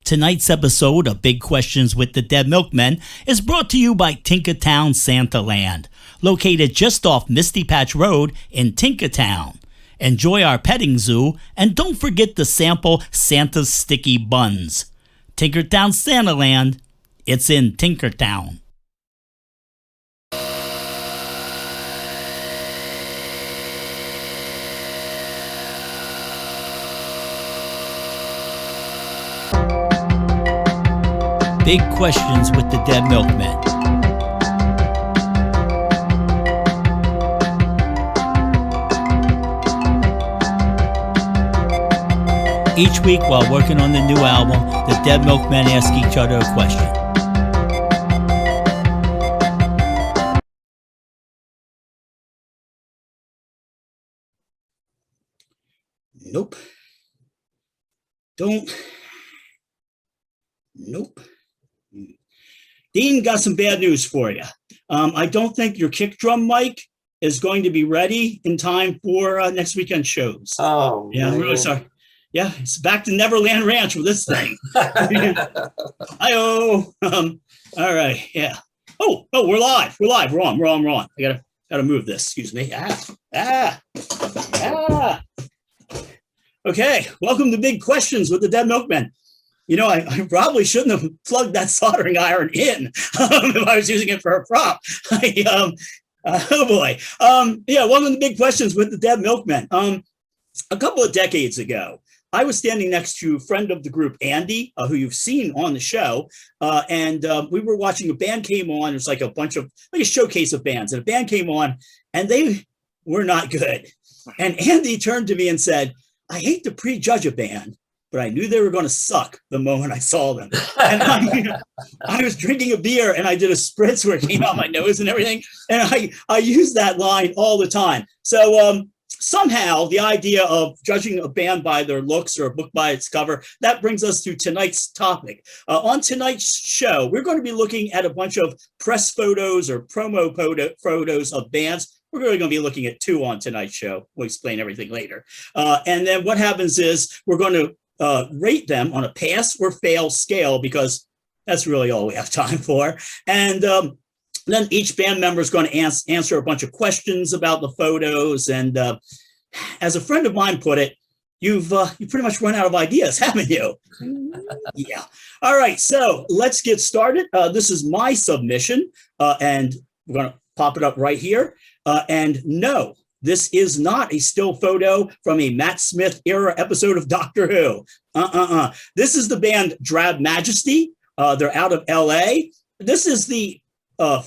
Tonight's episode of Big Questions with the Dead Milkmen is brought to you by Tinkertown Santaland, located just off Misty Patch Road in Tinkertown. Enjoy our petting zoo, and don't forget to sample Santa's sticky buns. Tinkertown Santaland, it's in Tinkertown. Big Questions with the Dead Milkmen. Each week while working on the new album, the Dead Milkmen ask each other a question. Nope. Don't. Nope. Dean, got some bad news for you. I don't think your kick drum mic is going to be ready in time for next weekend's shows. Oh, yeah, I'm really sorry. Yeah, it's back to Neverland Ranch with this thing. Hi-oh. All right, yeah. Oh, we're live. We're on. I gotta move this. Excuse me. Okay, welcome to Big Questions with the Dead Milkmen. You know, I probably shouldn't have plugged that soldering iron in if I was using it for a prop. Oh boy. Yeah, welcome to Big Questions with the Dead Milkmen. A couple of decades ago, I was standing next to a friend of the group, Andy, who you've seen on the show, and we were watching a band came on. It was like a showcase of bands, and a band came on, and they were not good. And Andy turned to me and said, "I hate to prejudge a band, but I knew they were going to suck the moment I saw them." And I was drinking a beer and I did a spritz where it came out my nose and everything. And I use that line all the time. So somehow the idea of judging a band by their looks or a book by its cover, that brings us to tonight's topic. On tonight's show, we're going to be looking at a bunch of press photos or promo photos of bands. We're really going to be looking at two on tonight's show. We'll explain everything later. And then what happens is we're going to rate them on a pass or fail scale, because that's really all we have time for. And then each band member is going to answer a bunch of questions about the photos. And as a friend of mine put it, you pretty much run out of ideas, haven't you? Yeah. All right. So let's get started. This is my submission, and we're going to pop it up right here. And no, this is not a still photo from a Matt Smith era episode of Doctor Who. This is the band Drab Majesty. They're out of LA. This is the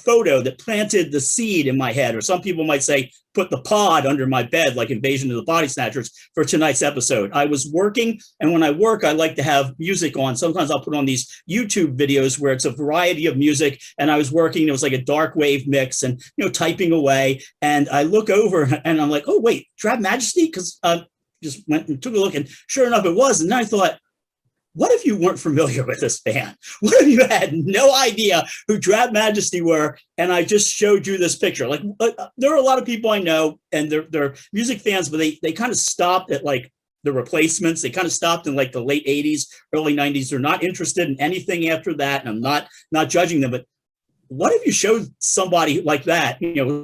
photo that planted the seed in my head, or some people might say put the pod under my bed, like Invasion of the Body Snatchers, for tonight's episode. I was working, and when I work, I like to have music on. Sometimes I'll put on these YouTube videos where it's a variety of music, and I was working, it was like a Darkwave mix, and typing away, and I look over and I'm like, oh wait, Drab Majesty? Because just went and took a look, and sure enough it was. And then I thought, what if you weren't familiar with this band? What if you had no idea who Drab Majesty were, and I just showed you this picture? Like, there are a lot of people I know, and they're music fans, but they kind of stopped at like the Replacements. They kind of stopped in like the late 80s, early 90s. They're not interested in anything after that, and I'm not judging them, but what if you showed somebody like that,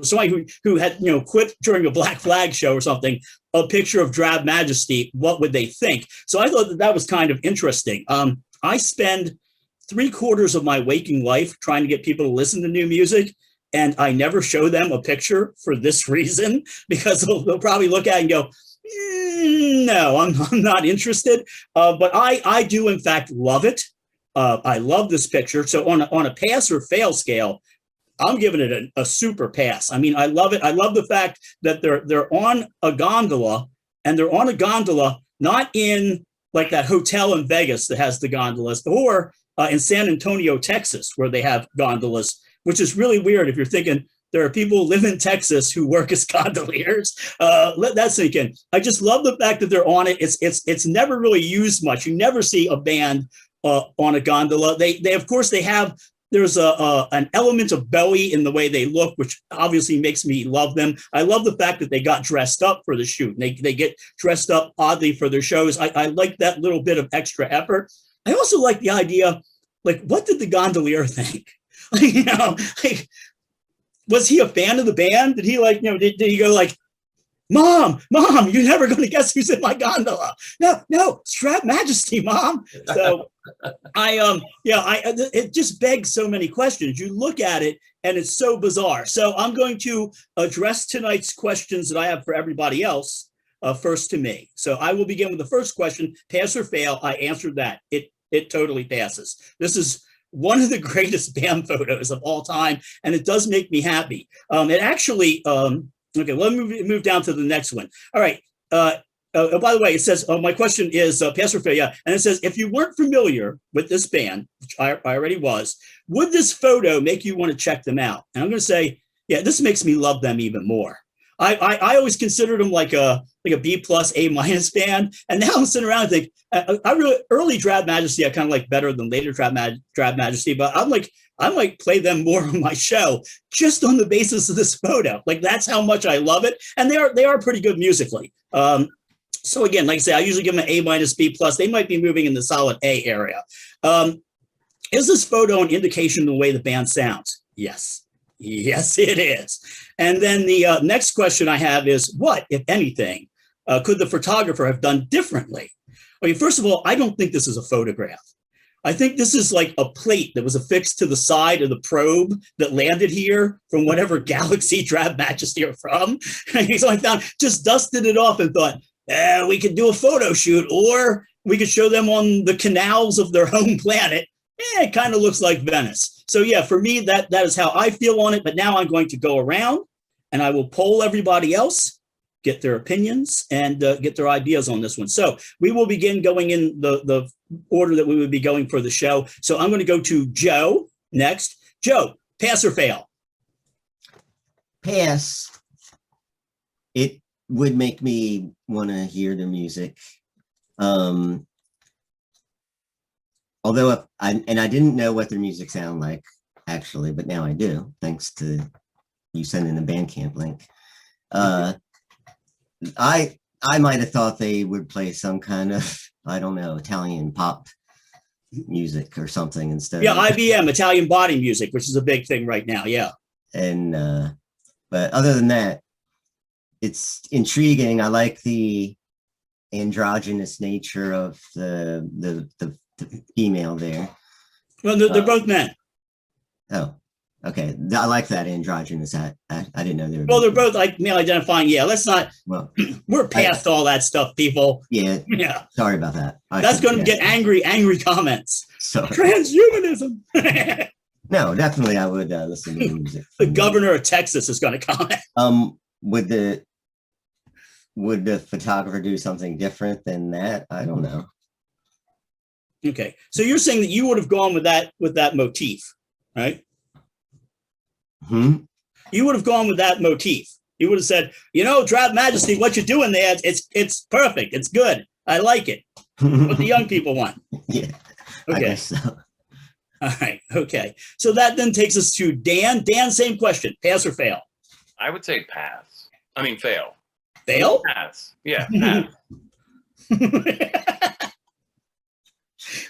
somebody who had, quit during a Black Flag show or something, a picture of Drab Majesty? What would they think? So I thought that was kind of interesting. I spend 3/4 of my waking life trying to get people to listen to new music, and I never show them a picture for this reason, because they'll probably look at it and go, no, I'm not interested. But I do, in fact, love it. I love this picture. So on a pass or fail scale, I'm giving it a super pass. I mean, I love it. I love the fact that they're on a gondola, and they're on a gondola not in like that hotel in Vegas that has the gondolas, or in San Antonio, Texas, where they have gondolas, which is really weird if you're thinking there are people who live in Texas who work as gondoliers. Let that sink in. I just love the fact that they're on it. It's never really used much. You never see a band on a gondola. They of course they have. There's an element of Bowie in the way they look, which obviously makes me love them. I love the fact that they got dressed up for the shoot. They get dressed up oddly for their shows. I like that little bit of extra effort. I also like the idea, like, what did the gondolier think? You know, like, was he a fan of the band? Did he like, did he go like, Mom, you're never going to guess who's in my gondola. No, Drab Majesty, Mom. So it just begs so many questions. You look at it and it's so bizarre. So I'm going to address tonight's questions that I have for everybody else first to me. So I will begin with the first question, pass or fail. I answered that. It totally passes. This is one of the greatest band photos of all time, and it does make me happy. It actually, okay, let me move down to the next one. All right. By the way, it says, my question is pass or fail, yeah. And it says, if you weren't familiar with this band, which I already was, would this photo make you want to check them out? And I'm going to say, yeah, this makes me love them even more. I always considered them like a B+, A- band. And now I'm sitting around and think, early Drab Majesty, I kind of like better than later Drab Majesty, but I might play them more on my show just on the basis of this photo. Like, that's how much I love it. And they are pretty good musically. So again, like I say, I usually give them an A-, B+. They might be moving in the solid A area. Is this photo an indication of the way the band sounds? Yes. Yes, it is. And then the next question I have is, what, if anything, could the photographer have done differently? I mean, first of all, I don't think this is a photograph. I think this is like a plate that was affixed to the side of the probe that landed here from whatever galaxy Drab Majesty are from. So I found, just dusted it off and thought, we could do a photo shoot, or we could show them on the canals of their home planet. It kind of looks like Venice. So yeah, for me, that is how I feel on it. But now I'm going to go around and I will poll everybody else, get their opinions, and get their ideas on this one. So we will begin going in the order that we would be going for the show. So I'm going to go to Joe next. Joe, pass or fail? Pass. It would make me want to hear the music. Although I didn't know what their music sound like, actually, but now I do, thanks to you sending the Bandcamp link. I might have thought they would play some kind of, I don't know, Italian pop music or something instead. Yeah, IBM, Italian body music, which is a big thing right now. Yeah. And but other than that, it's intriguing. I like the androgynous nature of the female there. Well, they're both men. Oh, okay. I like that androgynous. I didn't know they were. Well, they're both like male identifying. Yeah, let's not. Well, we're past all that stuff, people. Yeah. Yeah. Sorry about that. That's going to get angry comments. So transhumanism. No, definitely I would listen to the music. The governor of Texas is going to comment. Would the photographer do something different than that? I don't know. Okay, so you're saying that you would have gone with that motif, right? You would have gone with that motif. You would have said, Drab Majesty, what you're doing there, it's perfect. It's good. I like it. What the young people want. Yeah. Okay. I guess so. All right. Okay. So that then takes us to Dan. Dan, same question. Pass or fail? I would say pass. I mean, fail. Fail? Pass. Yeah, pass.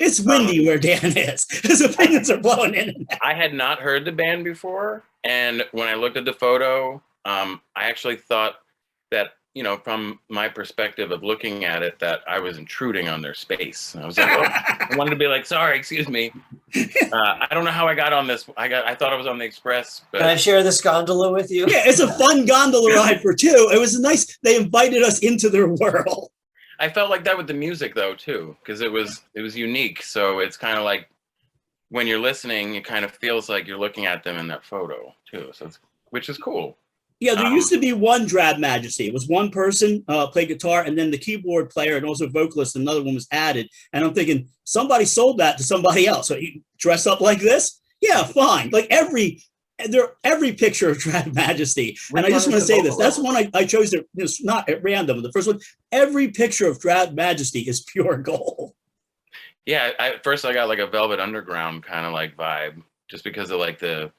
It's windy where Dan is. His opinions are blowing in and out. I had not heard the band before, and when I looked at the photo, I actually thought that, from my perspective of looking at it, that I was intruding on their space. And I was like, I wanted to be like, sorry, excuse me. I don't know how I got on this. I thought I was on the express. But... Can I share this gondola with you? Yeah, it's a fun gondola ride for two. It was nice. They invited us into their world. I felt like that with the music though too, because it was unique. So it's kind of like when you're listening, it kind of feels like you're looking at them in that photo too. So which is cool. Yeah, there used to be one Drab Majesty. It was one person played guitar, and then the keyboard player and also vocalist, another one was added. And I'm thinking somebody sold that to somebody else. So you dress up like this? Yeah, fine. Like every picture of Drab Majesty. And I just want to say this. That's one I chose to, not at random. The first one, every picture of Drab Majesty is pure gold. Yeah, at first I got like a Velvet Underground kind of like vibe, just because of like the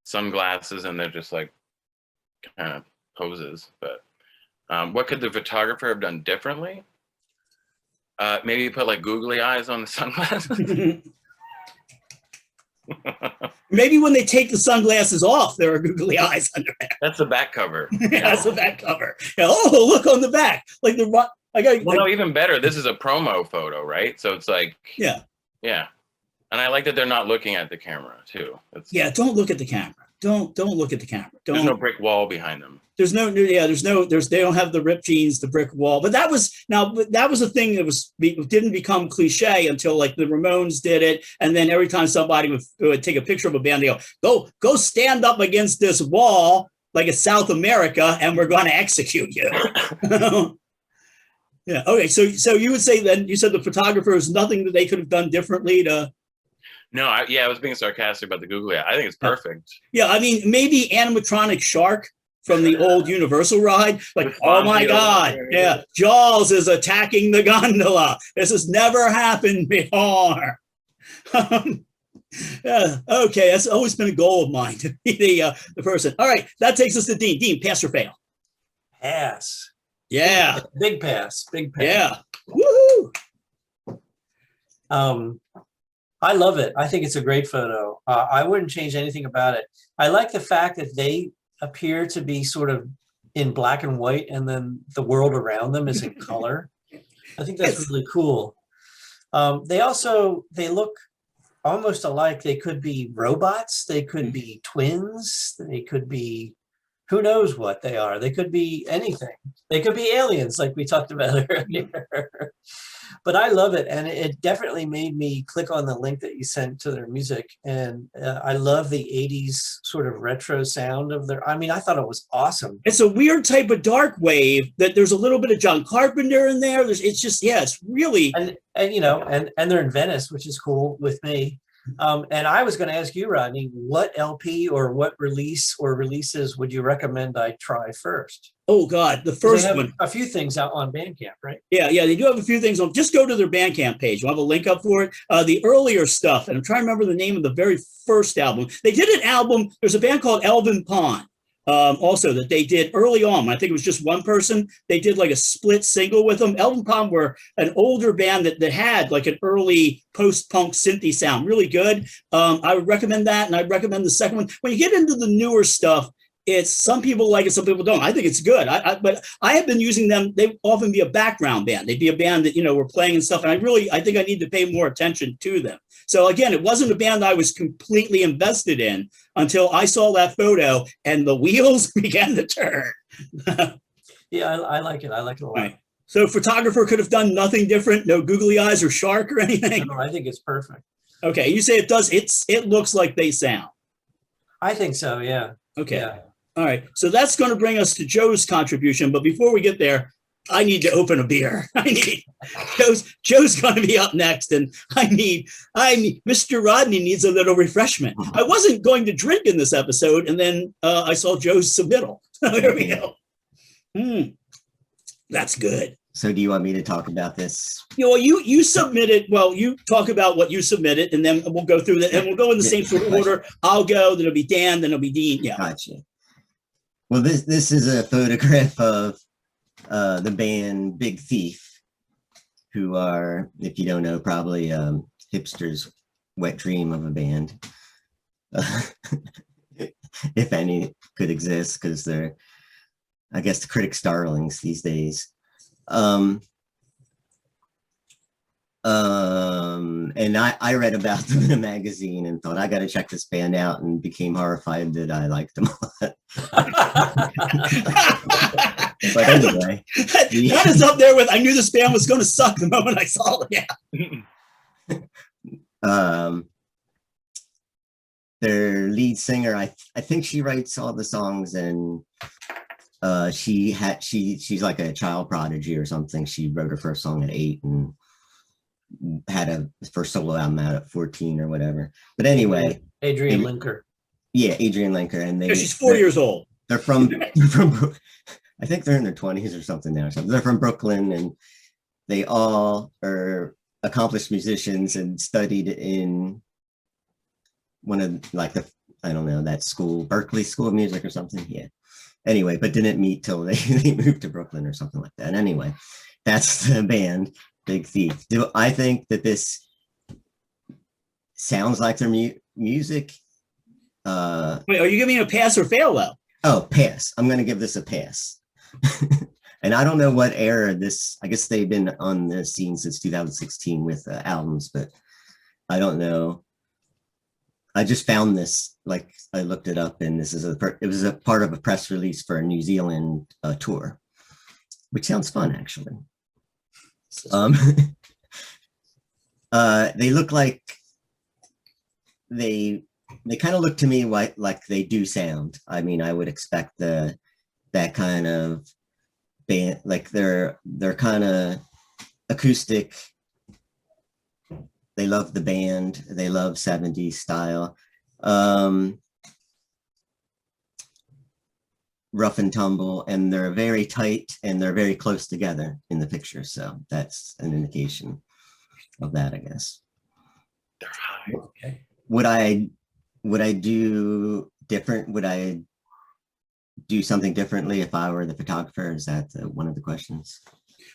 sunglasses and they're just like kind of poses. But what could the photographer have done differently? Maybe put like googly eyes on the sunglasses. Maybe when they take the sunglasses off, there are googly eyes under there. That's the back cover. That's the back cover. Yeah, oh, look on the back. Like no, even better. This is a promo photo, right? So it's like, yeah. And I like that they're not looking at the camera too. Don't look at the camera. Don't look at the camera. There's no brick wall behind them. They don't have the ripped jeans, the brick wall. But that was a thing that didn't become cliche until like the Ramones did it. And then every time somebody would take a picture of a band, they go stand up against this wall like it's South America and we're going to execute you. Yeah. Okay. So you would say then, you said the photographer is nothing that they could have done differently to. No, I was being sarcastic about the googly eye. I think it's perfect. Yeah, I mean, maybe animatronic shark from the old Universal ride. Like, oh my God, yeah, Jaws is attacking the gondola. This has never happened before. Yeah, okay, that's always been a goal of mine, to be the person. All right, that takes us to Dean. Dean, pass or fail? Pass. Yeah. Big pass. Yeah. Woohoo! I love it. I think it's a great photo. I wouldn't change anything about it. I like the fact that they appear to be sort of in black and white, and then the world around them is in color. I think that's really cool. They look almost alike. They could be robots. They could be twins. They could be, who knows what they are. They could be anything. They could be aliens, like we talked about earlier. But I love it, and it definitely made me click on the link that you sent to their music. And I love the 80s sort of retro sound of their, I mean, I thought it was awesome. It's a weird type of Darkwave that there's a little bit of John Carpenter in there. It's just, yeah, it's really. And you know, and they're in Venice, which is cool with me. And I was going to ask you, Rodney, what LP or what release or releases would you recommend I try first? Oh God, the first one. A few things out on Bandcamp, right? Yeah, they do have a few things on. Just go to their Bandcamp page. We'll have a link up for it. The earlier stuff, and I'm trying to remember the name of the very first album. They did an album. There's a band called Elvin Pond. Also that they did early on. I think it was just one person. They did like a split single with them. Elvin Pond were an older band that had like an early post-punk synthy sound, really good. I would recommend that, and I'd recommend the second one. When you get into the newer stuff, it's some people like it, some people don't. I think it's good. But I have been using them. They often be a background band. They'd be a band that, were playing and stuff. And I think I need to pay more attention to them. So again, it wasn't a band I was completely invested in until I saw that photo and the wheels began to turn. Yeah, I like it. I like it a lot. Right. So photographer could have done nothing different, no googly eyes or shark or anything. No, I think it's perfect. Okay, you say it does. It looks like they sound. I think so. Yeah. Okay. Yeah. All right. So that's going to bring us to Joe's contribution. But before we get there, I need to open a beer. Joe's going to be up next, and I need Mr. Rodney needs a little refreshment. I wasn't going to drink in this episode, and then I saw Joe's submittal. There we go. That's good. So do you want me to talk about this? You submitted. Well, you talk about what you submitted, and then we'll go through that, and we'll go in the same sort of order. I'll go, then it'll be Dan, then it'll be Dean. Yeah. Gotcha. Well, this is a photograph of the band Big Thief, who are, if you don't know, probably hipsters' wet dream of a band, if any could exist, because they're, I guess, the critics' darlings these days. And I read about them in a magazine and thought, I got to check this band out, and became horrified that I liked them a lot. But anyway, that is up there with, I knew this band was going to suck the moment I saw it. Yeah. Their lead singer, I think she writes all the songs, and she's like a child prodigy or something. She wrote her first song at 8 and had a first solo album out at 14 or whatever. But anyway, Adrienne Linker. Yeah, Adrienne Linker, and she's 4 years old. They're from I think they're in their 20s or something now. They're from Brooklyn, and they all are accomplished musicians and studied in one of that school, Berkeley School of Music or something. Yeah. Anyway, but didn't meet till they moved to Brooklyn or something like that. Anyway, that's the band. Big Thief. Do I think that this sounds like their music? Wait, are you giving a pass or fail though? Oh, pass. I'm going to give this a pass. And I don't know what era this, I guess they've been on the scene since 2016 with albums, but I don't know. I just found this, like I looked it up, and this is it was a part of a press release for a New Zealand tour, which sounds fun actually. They look like they kind of look to me like they do sound. I mean, I would expect that kind of band, like they're kind of acoustic. They love the band. They love 70s style. Rough and tumble, and they're very tight and they're very close together in the picture. So that's an indication of that, I guess. They're high. Okay. Would I do different? Would I do something differently if I were the photographer? Is that one of the questions?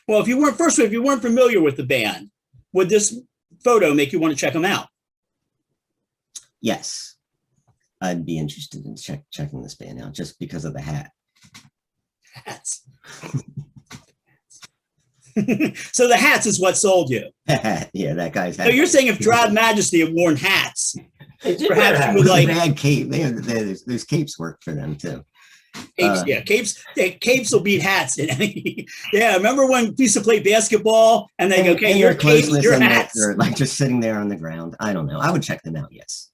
Well, if you weren't familiar with the band, would this photo make you want to check them out? Yes, I'd be interested in checking this band out just because of the hat. Hats. So the hats is what sold you. Yeah, that guy's hat. So you're saying if Drab Majesty had worn hats, perhaps you would like. They had cape. Those capes work for them too. Capes, yeah, capes will beat hats. Yeah, remember when we used to play basketball and they go, okay, your capes, your hats. They're like just sitting there on the ground. I don't know. I would check them out, yes.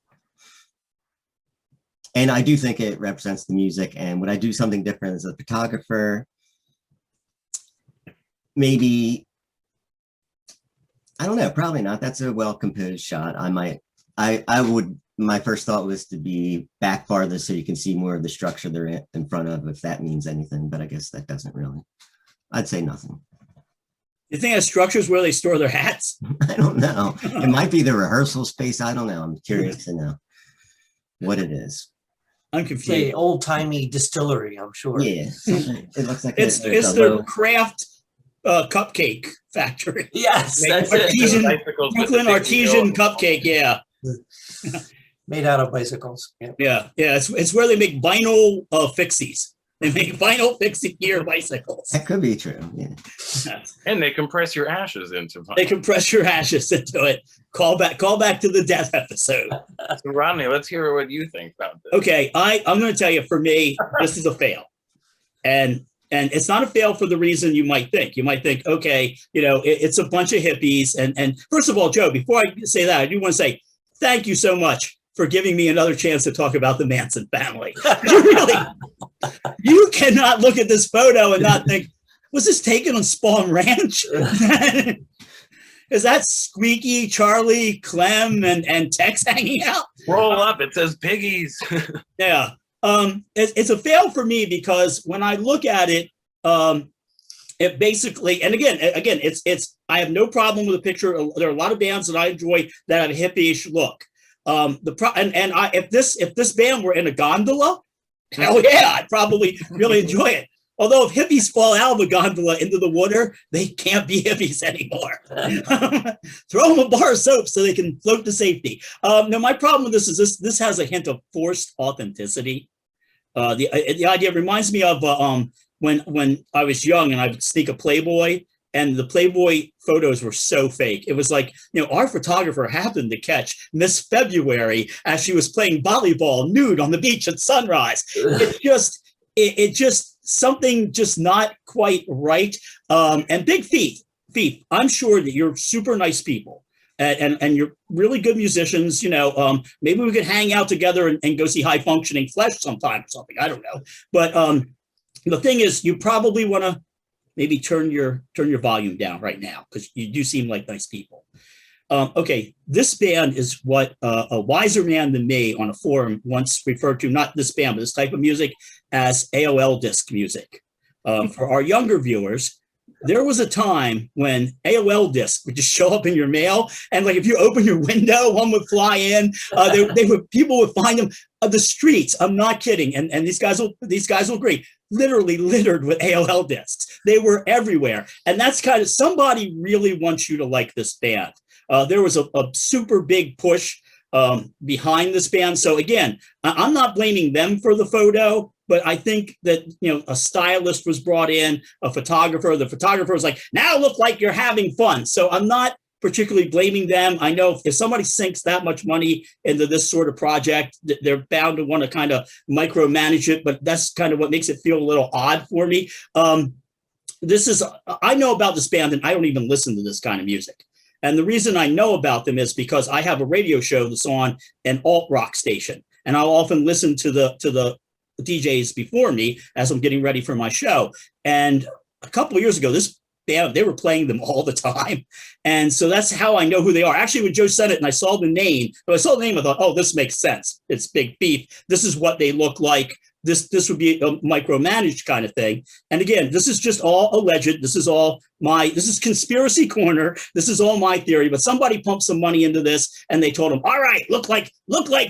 And I do think it represents the music. And would I do something different as a photographer? Maybe, I don't know, probably not. That's a well-composed shot. I would, my first thought was to be back farther so you can see more of the structure they're in front of, if that means anything, but I guess that doesn't really. I'd say nothing. You think that structure's where they store their hats? I don't know. It might be the rehearsal space. I don't know. I'm curious to know what it is. I'm confused. Say old-timey distillery, I'm sure. Yeah, it looks like it's the craft cupcake factory. Yes, that's it. Brooklyn artesian cupcake, yeah. Made out of bicycles. Yeah. It's where they make vinyl fixies. They make vinyl fixie gear bicycles. That could be true. Yeah. And they compress your ashes into vinyl. They compress your ashes into it. Call back to the death episode. So Rodney, let's hear what you think about this. Okay, I'm going to tell you, for me, this is a fail. And it's not a fail for the reason you might think. You might think, okay, it's a bunch of hippies. And first of all, Joe, before I say that, I do want to say thank you so much for giving me another chance to talk about the Manson family. Really, you cannot look at this photo and not think, was this taken on Spawn Ranch? Is that Squeaky, Charlie, Clem, and Tex hanging out? Roll up, it says piggies. Yeah. It's a fail for me because when I look at it, it basically, and again, it's I have no problem with the picture. There are a lot of bands that I enjoy that have a hippie-ish look. If this band were in a gondola, hell yeah, I'd probably really enjoy it. Although if hippies fall out of a gondola into the water, they can't be hippies anymore. Throw them a bar of soap so they can float to safety. Now, my problem with this is this has a hint of forced authenticity. The idea reminds me of when I was young and I would sneak a Playboy, and the Playboy photos were so fake. It was like, our photographer happened to catch Miss February as she was playing volleyball nude on the beach at sunrise. It just something just not quite right. And Big Thief, I'm sure that you're super nice people and you're really good musicians. Maybe we could hang out together and go see High Functioning Flesh sometime or something. I don't know. But the thing is, you probably want to maybe turn your volume down right now because you do seem like nice people. Okay, this band is what a wiser man than me on a forum once referred to, not this band, but this type of music, as AOL disc music. For our younger viewers, there was a time when AOL discs would just show up in your mail, and like if you open your window, one would fly in. People would find them on the streets. I'm not kidding, and these guys will agree. Literally littered with AOL discs. They were everywhere, and that's kind of, somebody really wants you to like this band. There was a super big push behind this band. So again, I'm not blaming them for the photo, but I think that, a stylist was brought in, a photographer. The photographer was like, now look like you're having fun. So I'm not particularly blaming them. I know if somebody sinks that much money into this sort of project, they're bound to want to kind of micromanage it, but that's kind of what makes it feel a little odd for me. I know about this band and I don't even listen to this kind of music. And the reason I know about them is because I have a radio show that's on an alt rock station, and I'll often listen to the DJs before me as I'm getting ready for my show. And a couple of years ago, this band, they were playing them all the time. And so that's how I know who they are. Actually, when Joe said it and I saw the name, I thought, oh, this makes sense. It's Big Thief. This is what they look like. This would be a micromanaged kind of thing. And again, this is just all alleged. This is conspiracy corner. This is all my theory, but somebody pumped some money into this and they told them, all right, look like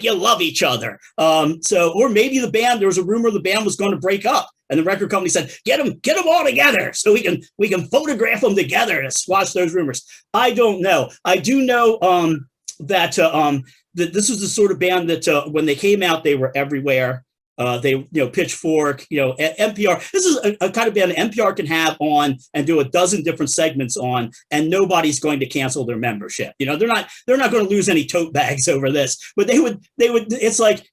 you love each other. Or maybe there was a rumor the band was going to break up. And the record company said, get them all together so we can photograph them together to squash those rumors. I don't know. I do know that this was the sort of band that when they came out, they were everywhere. Pitchfork, NPR. This is a kind of band NPR can have on and do a dozen different segments on, and nobody's going to cancel their membership. They're not going to lose any tote bags over this, but they would. It's like,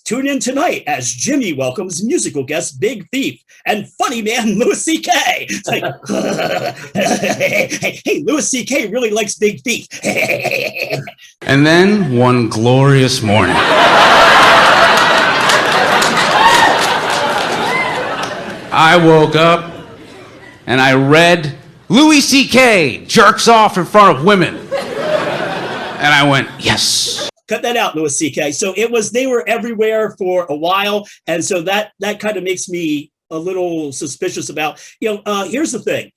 tune in tonight as Jimmy welcomes musical guest Big Thief and funny man Louis C.K. It's like, hey, Louis C.K. really likes Big Thief. And then one glorious morning, I woke up and I read Louis C.K. jerks off in front of women. And I went, yes. Cut that out, Louis C.K. So they were everywhere for a while. And so that kind of makes me a little suspicious about, here's the thing.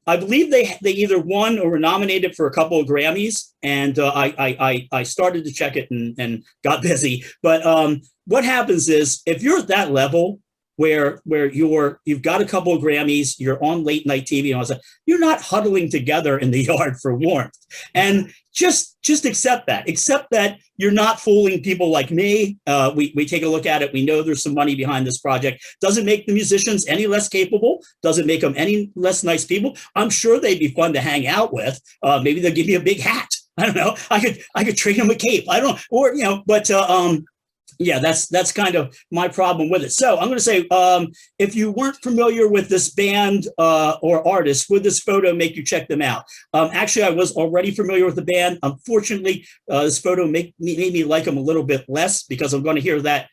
I believe they either won or were nominated for a couple of Grammys. And I started to check it and got busy. But what happens is if you're at that level, where you've got a couple of Grammys, you're on late night TV, and I was like, you're not huddling together in the yard for warmth. And just accept that. Accept that you're not fooling people like me. We take a look at it. We know there's some money behind this project. Doesn't make the musicians any less capable. Doesn't make them any less nice people. I'm sure they'd be fun to hang out with. Maybe they'll give me a big hat. I don't know. I could trade them a cape. I don't know. But yeah, that's kind of my problem with it. So I'm going to say, if you weren't familiar with this band or artist, would this photo make you check them out? Actually, I was already familiar with the band. Unfortunately, this photo made me like them a little bit less because I'm going to hear that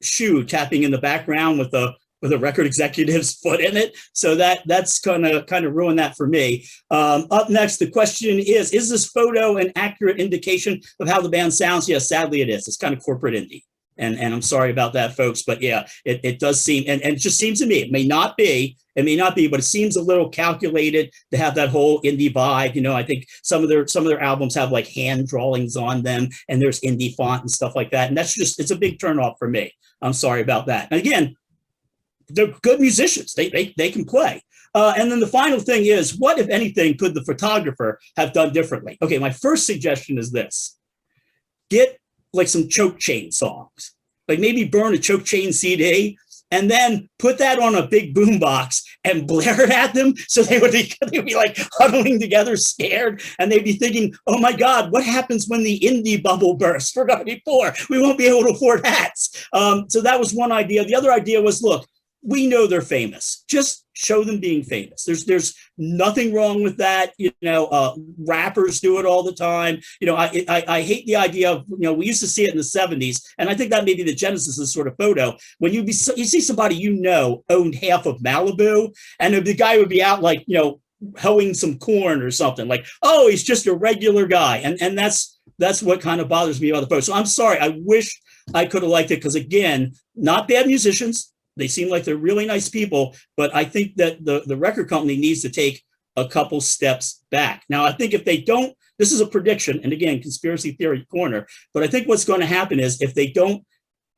shoe tapping in the background with a record executive's foot in it. So that's gonna kind of ruin that for me. Up next, the question is this photo an accurate indication of how the band sounds? Yes, sadly it is. It's kind of corporate indie. And I'm sorry about that, folks. But yeah, it does seem, and it just seems to me, it may not be, but it seems a little calculated to have that whole indie vibe. I think some of their albums have like hand drawings on them and there's indie font and stuff like that. And it's a big turnoff for me. I'm sorry about that. And again, they're good musicians. They can play. And then the final thing is, what, if anything, could the photographer have done differently? Okay, my first suggestion is this. Get like some choke chain songs. Like maybe burn a choke chain CD and then put that on a big boombox and blare it at them. So they'd be like huddling together, scared, and they'd be thinking, oh my God, what happens when the indie bubble bursts? We're going to be poor. We won't be able to afford hats. So that was one idea. The other idea was, look, we know they're famous. Just show them being famous. There's nothing wrong with that. Rappers do it all the time. I hate the idea of, we used to see it in the 70s. And I think that may be the genesis of this sort of photo. When you see somebody, owned half of Malibu, and the guy would be out like, hoeing some corn or something, like, oh, he's just a regular guy. And that's what kind of bothers me about the photo. So I'm sorry. I wish I could have liked it because, again, not bad musicians. They seem like they're really nice people, but I think that the record company needs to take a couple steps back. Now, I think if they don't, this is a prediction, and again, conspiracy theory corner, but I think what's going to happen is if they don't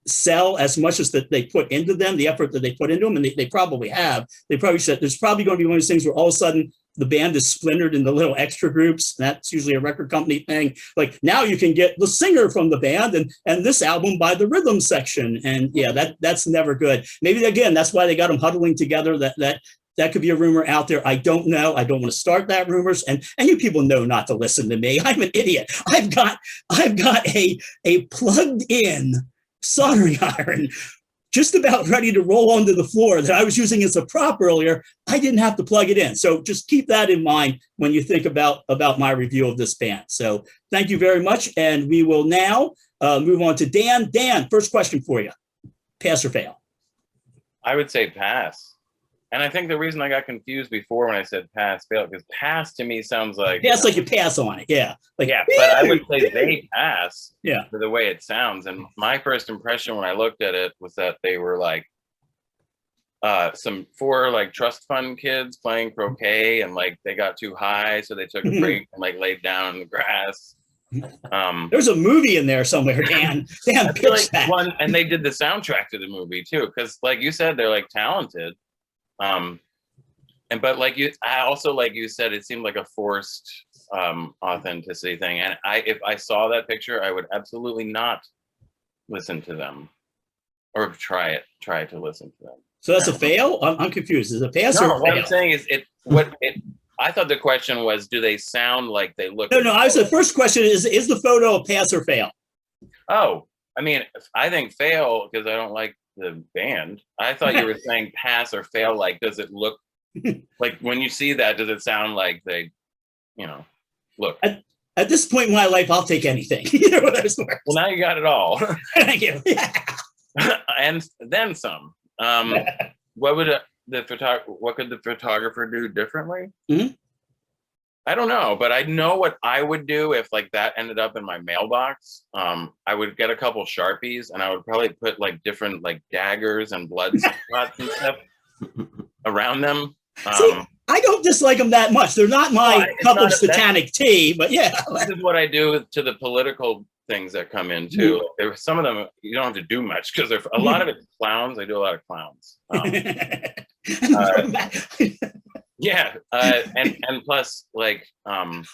sell as much as that they put into them, the effort that they put into them, and they probably have, they probably said there's probably going to be one of those things where all of a sudden the band is splintered into little extra groups. That's usually a record company thing. Like now you can get the singer from the band and this album by the rhythm section. And yeah, that's never good. Maybe again, that's why they got them huddling together. That could be a rumor out there. I don't know. I don't want to start that rumors. And you people know not to listen to me. I'm an idiot. I've got a plugged in soldering iron just about ready to roll onto the floor that I was using as a prop earlier. I didn't have to plug it in. So just keep that in mind when you think about my review of this band. So thank you very much. And we will now move on to Dan. Dan, first question for you. Pass or fail? I would say pass. And I think the reason I got confused before when I said pass, fail, because pass to me sounds like... Yeah, it's like you pass on it, yeah. Like, yeah, but I would say they pass yeah, for the way it sounds. And my first impression when I looked at it was that they were like four like trust fund kids playing croquet, and like they got too high, so they took a break and like laid down in the grass. There's a movie in there somewhere, Dan. Dan pitched that. One, and they did the soundtrack to the movie too, because like you said, they're like talented. But like I also, like you said, it seemed like a forced authenticity thing. And if I saw that picture, I would absolutely not listen to them or try to listen to them. So that's a fail? I'm confused. Is it a pass or a fail? What I'm saying is I thought the question was, do they sound like they look? No, I said first question is the photo a pass or fail? Oh, I mean, I think fail because I don't like the band. I thought you were saying pass or fail. Like, does it look like when you see that, does it sound like they, look? At this point in my life, I'll take anything. Well, now you got it all. Thank you. And then some. What could the photographer do differently? Mm-hmm. I don't know, but I know what I would do if like that ended up in my mailbox. I would get a couple Sharpies and I would probably put like different like daggers and blood spots and stuff around them. See, I don't dislike them that much. They're not my cup of satanic tea, but yeah. This is what I do to the political things that come in too. There were some of them you don't have to do much because a lot of it's clowns. I do a lot of clowns. Yeah, and plus, like, will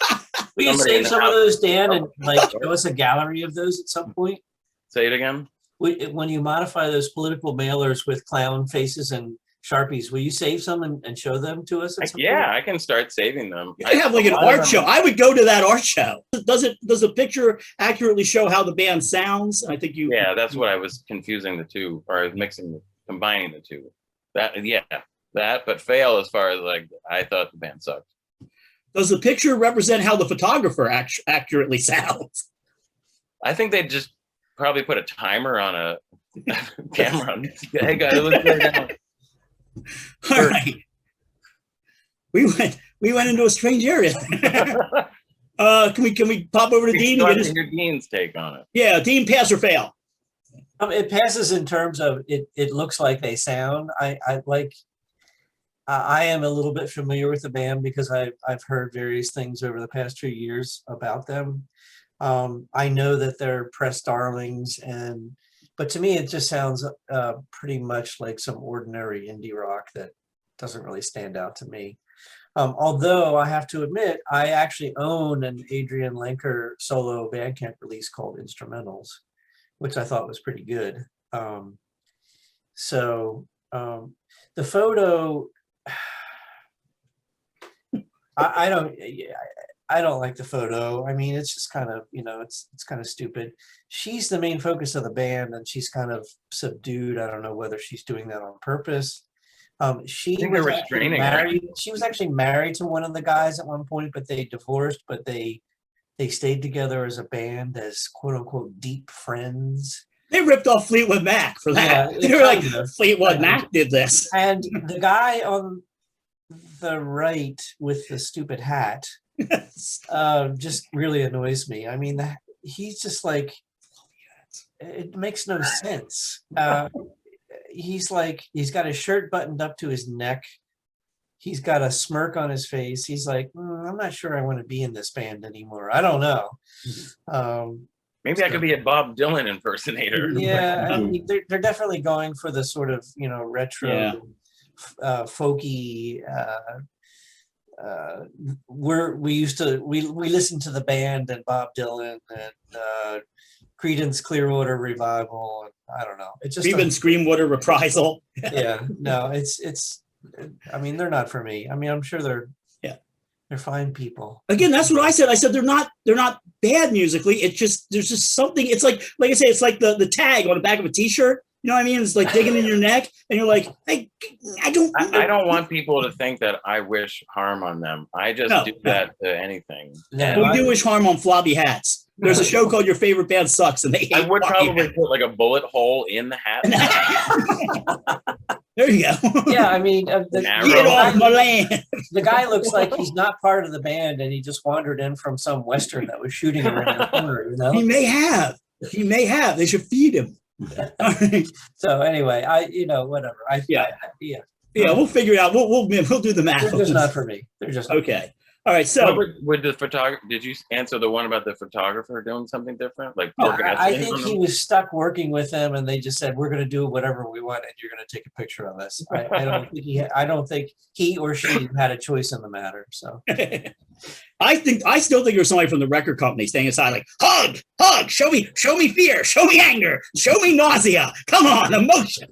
you save some of those, Dan, and like show us a gallery of those at some point? Say it again. When you modify those political mailers with clown faces and Sharpies, will you save some and show them to us at some point? I can start saving them. You can have like an art show. I would go to that art show. Does the picture accurately show how the band sounds? I think you. Yeah, that's what I was confusing the two, or I was combining the two. But fail as far as like I thought the band sucked. Does the picture represent how the photographer accurately sounds? I think they just probably put a timer on a camera. Hey guys, let's play now. All right. We went into a strange area. Can we pop over to Dean? Your Dean's take on it. Yeah, Dean, pass or fail? It passes in terms of it looks like they sound. I am a little bit familiar with the band because I've heard various things over the past 2 years about them. I know that they're press darlings, but to me it just sounds pretty much like some ordinary indie rock that doesn't really stand out to me. Although I have to admit, I actually own an Adrian Lenker solo Bandcamp release called Instrumentals, which I thought was pretty good. The photo, I don't like the photo. I mean, it's just kind of, it's kind of stupid. She's the main focus of the band and she's kind of subdued. I don't know whether she's doing that on purpose. She was actually married to one of the guys at one point, but they divorced, but they stayed together as a band as quote unquote deep friends. They ripped off Fleetwood Mac for that. Yeah, they were like, Fleetwood Mac did this. And the guy on the right with the stupid hat just really annoys me. I mean, he's just like, it makes no sense. he's got his shirt buttoned up to his neck. He's got a smirk on his face. He's like, I'm not sure I want to be in this band anymore. I don't know. Maybe I could be a Bob Dylan impersonator. Yeah, I mean, they're definitely going for the sort of, retro, folky. We listened to the band and Bob Dylan and Creedence Clearwater Revival, and I don't know. It just Screamwater Reprisal. Yeah, no, it's. I mean, they're not for me. I mean, I'm sure they're fine people. Again, that's what I said. I said they're not bad musically. It's just there's just something. It's like I say, it's like the tag on the back of a T-shirt. You know what I mean? It's like digging in your neck, and you're like, I don't want people to think that I wish harm on them. I just do that to anything. We do wish harm on floppy hats. There's a show called Your Favorite Band Sucks, and they hate I would probably put like a bullet hole in the hat. There you go. Yeah, I mean, get off my land. The guy looks like he's not part of the band, and he just wandered in from some western that was shooting around the corner. He may have. They should feed him. So anyway, whatever. We'll figure it out. We'll do the math. They're just not for me. They're just okay. All right. So with the photographer, did you answer the one about the photographer doing something different? Like, I think he was stuck working with them, and they just said, "We're going to do whatever we want, and you're going to take a picture of us." I don't think he or she had a choice in the matter. So, I still think there's somebody from the record company staying aside, like hug, show me fear, show me anger, show me nausea. Come on, emotion.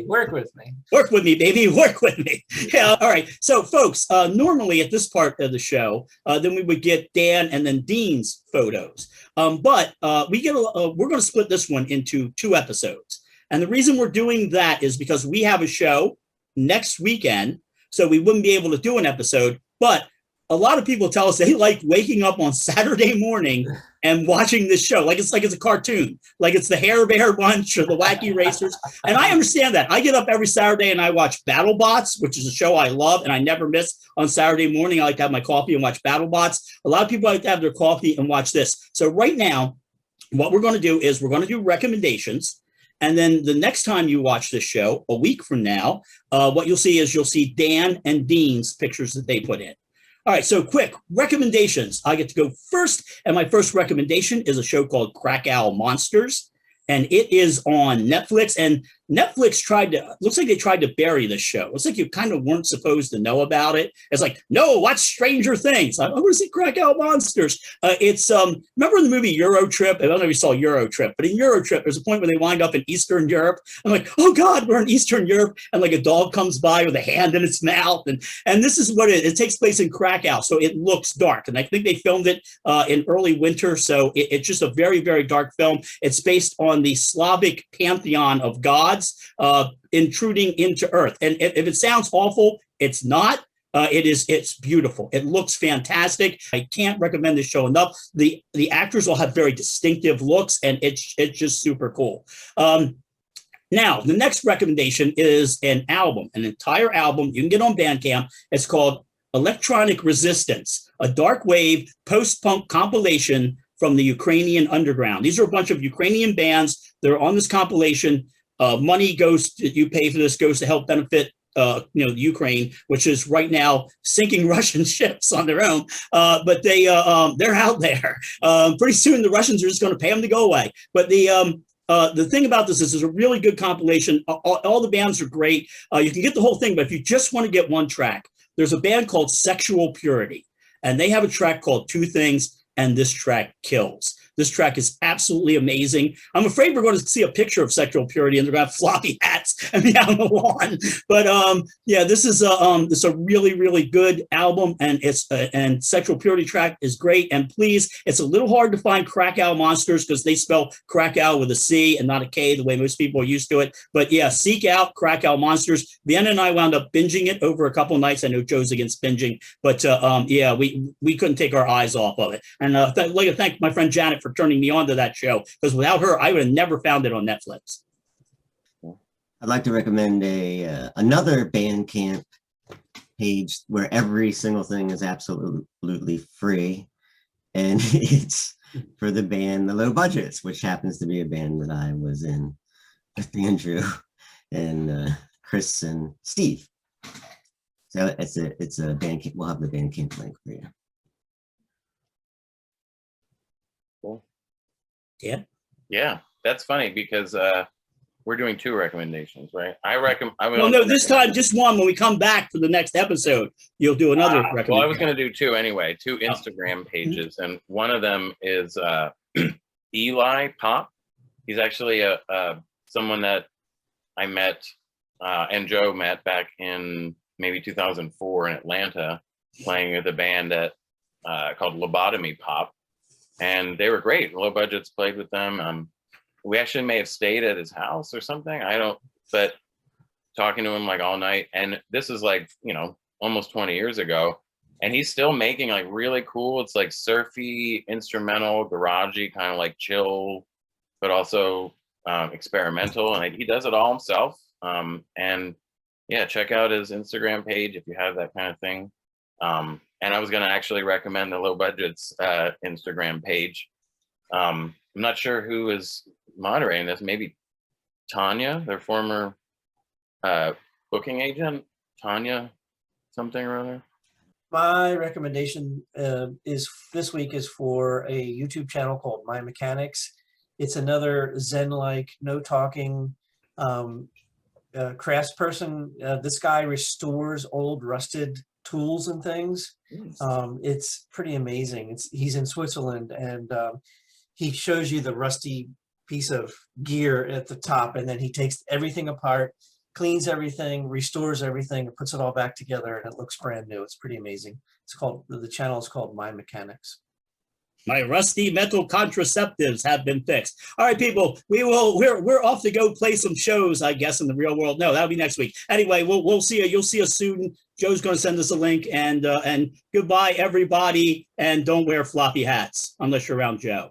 Work with me, baby. Work with me. Yeah. All right. So, folks, normally at this part of the show, then we would get Dan and then Dean's photos. But we're going to split this one into 2 episodes. And the reason we're doing that is because we have a show next weekend, so we wouldn't be able to do an episode. But a lot of people tell us they like waking up on Saturday morning and watching this show like it's a cartoon, like it's the Hair Bear Bunch or the Wacky Racers. And I understand that. I get up every Saturday and I watch BattleBots, which is a show I love and I never miss on Saturday morning. I like to have my coffee and watch BattleBots. A lot of people like to have their coffee and watch this. So right now, what we're going to do is we're going to do recommendations. And then the next time you watch this show, a week from now, what you'll see Dan and Dean's pictures that they put in. All right, so quick recommendations. I get to go first, and my first recommendation is a show called Cracow Monsters, and it is on Netflix. And Netflix looks like they tried to bury this show. Looks like you kind of weren't supposed to know about it. It's like, no, watch Stranger Things. I want to see Cracow Monsters. It's remember in the movie Euro Trip? I don't know if you saw Euro Trip, but in Euro Trip, there's a point where they wind up in Eastern Europe. I'm like, oh God, we're in Eastern Europe, and like a dog comes by with a hand in its mouth, and this is what it takes place in Krakow, so it looks dark. And I think they filmed it in early winter, so it's just a very, very dark film. It's based on the Slavic pantheon of gods intruding into Earth. And if it sounds awful, it's not. It's beautiful. It looks fantastic. I can't recommend this show enough. The actors all have very distinctive looks, and it's just super cool. Now, the next recommendation is an entire album you can get on Bandcamp. It's called Electronic Resistance, a Darkwave post-punk compilation from the Ukrainian underground. These are a bunch of Ukrainian bands that are on this compilation. Money you pay for this goes to help benefit Ukraine, which is right now sinking Russian ships on their own. But they're out there. Pretty soon the Russians are just going to pay them to go away. But the thing about this is there's a really good compilation. All the bands are great. You can get the whole thing, but if you just want to get one track, there's a band called Sexual Purity, and they have a track called Two Things, and this track kills. This track is absolutely amazing. I'm afraid we're going to see a picture of Sexual Purity, and they're going to have floppy hats and be out on the lawn. But this is a really, really good album, and and Sexual Purity track is great. And please, it's a little hard to find Cracow Monsters because they spell Krakow with a C and not a K, the way most people are used to it. But yeah, seek out Cracow Monsters. Vienna and I wound up binging it over a couple nights. I know Joe's against binging, but we couldn't take our eyes off of it. And I'd like to thank my friend Janet for turning me on to that show, because without her, I would have never found it on Netflix. I'd like to recommend another Bandcamp page where every single thing is absolutely free, and it's for the band The Low Budgets, which happens to be a band that I was in with Andrew. and Chris and Steve. So it's a Bandcamp. We'll have the Bandcamp link for you. Cool. Yeah, that's funny because we're doing 2 recommendations, right? Well, no, this time just one. When we come back for the next episode, you'll do another recommendation. Well, I was going to do 2 anyway, 2 Instagram pages, and one of them is Eli Pop. He's actually someone that I met and Joe met back in maybe 2004 in Atlanta, playing with a band that called Lobotomy Pop, and they were great. Low Budgets played with them. We actually may have stayed at his house or something. But talking to him like all night, and this is like, almost 20 years ago, and he's still making like really cool. It's like surfy, instrumental, garagey, kind of like chill, but also experimental, and he does it all himself. And yeah, check out his Instagram page if you have that kind of thing. And I was going to actually recommend the Low Budgets Instagram page. I'm not sure who is moderating this. Maybe Tanya, their former booking agent, Tanya something or other. My recommendation is this week is for a YouTube channel called My Mechanics. It's another Zen-like, no talking craftsperson. This guy restores old rusted tools and things. It's pretty amazing. He's in Switzerland, and he shows you the rusty piece of gear at the top, and then he takes everything apart, cleans everything, restores everything, and puts it all back together, and it looks brand new. It's pretty amazing. The channel is called My Mechanics. My rusty metal contraceptives have been fixed. All right, people, we're off to go play some shows, I guess, in the real world. No, that'll be next week. Anyway, we'll see you. You'll see us soon. Joe's going to send us a link, and goodbye, everybody, and don't wear floppy hats unless you're around Joe.